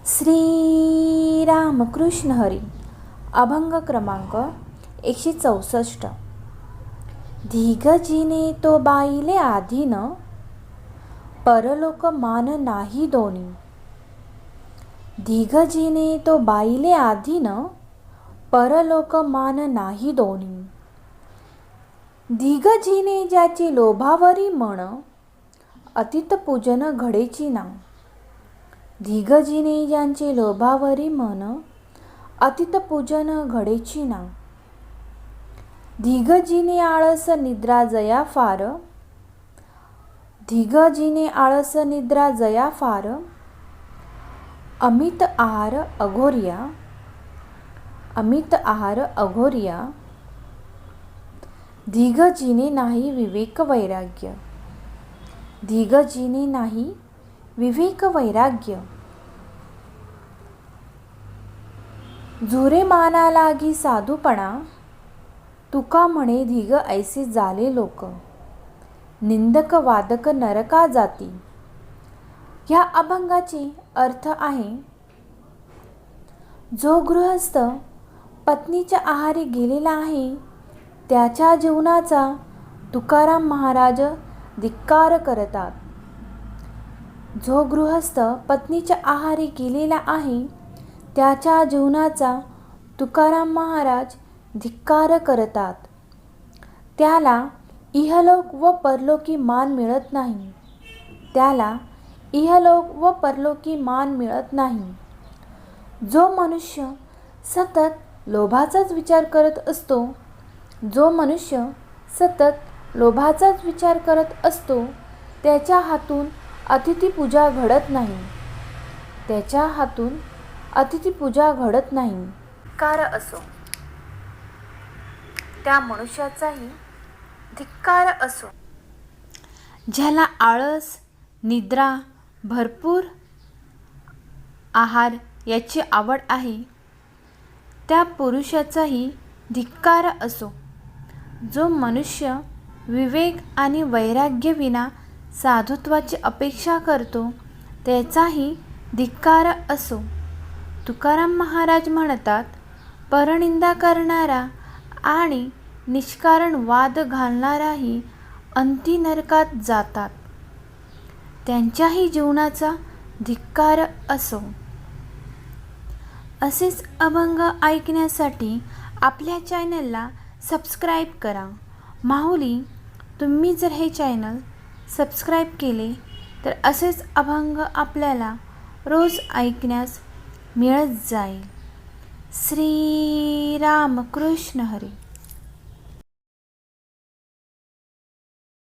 श्री रामकृष्ण हरी. अभंग क्रमांक 164. धीगजीने तो बाईले आधीन, परलोक मान नाही दोनी. धीगजीने तो बाईले आधीन, परलोक मान नाही दोनी. धीगजीने ज्याची लोभावरी मन, अतित पूजन घडेची ना. धीगजीने ज्यांचे लोभावरी मन, अतित पूजन घडेची ना. धीगजीने आळस निद्रा जया फार, धीगजीने आळस निद्रा जया फार. अमित आहार अघोरिया, अमित आहार अघोरिया. धीगजीने नाही विवेक वैराग्य, धीगजीने नाही विवेक वैराग्य. झुरे माना लागी साधूपणा, तुका म्हणे धीग ऐसे झाले लोक. निंदक वादक नरका जाती. या अभंगाचे अर्थ आहे, जो गृहस्थ पत्नीच्या आहारी गेलेला आहे, त्याच्या जीवनाचा तुकाराम महाराज धिक्कार करतात. जो गृहस्थ पत्नीच्या आहारी गेलेला आहे, त्याच्या जीवनाचा तुकाराम महाराज धिक्कार करतात. त्याला इहलोक व परलोकी मान मिळत नाही, त्याला इहलोक व परलोकी मान मिळत नाही. जो मनुष्य सतत लोभाचाच विचार करत असतो, जो मनुष्य सतत लोभाचाच विचार करत असतो, त्याच्या हातून अतिथीपूजा घडत नाही, त्याच्या हातून अतिथीपूजा घडत नाही. धिक्कार असो, त्या मनुष्याचाही धिक्कार असो. ज्याला आळस, निद्रा, भरपूर आहार याची आवड आहे, त्या पुरुषाचाही धिक्कार असो. जो मनुष्य विवेक आणि वैराग्य विना साधुत्वाची अपेक्षा करतो, त्याचाही धिक्कार असो. तुकाराम महाराज म्हणतात, परनिंदा करणारा आणि निष्कारण वाद घालणाराही अंती नरकात जातात, त्यांच्याही जीवनाचा धिक्कार असो. असेच अभंग ऐकण्यासाठी आपल्या चॅनलला सबस्क्राईब करा. माऊली, तुम्ही जर हे चॅनल सबस्क्राईब केले तर असेच अभंग आपल्याला रोज ऐकण्यास मिळत जाईल. श्री रामकृष्ण हरी.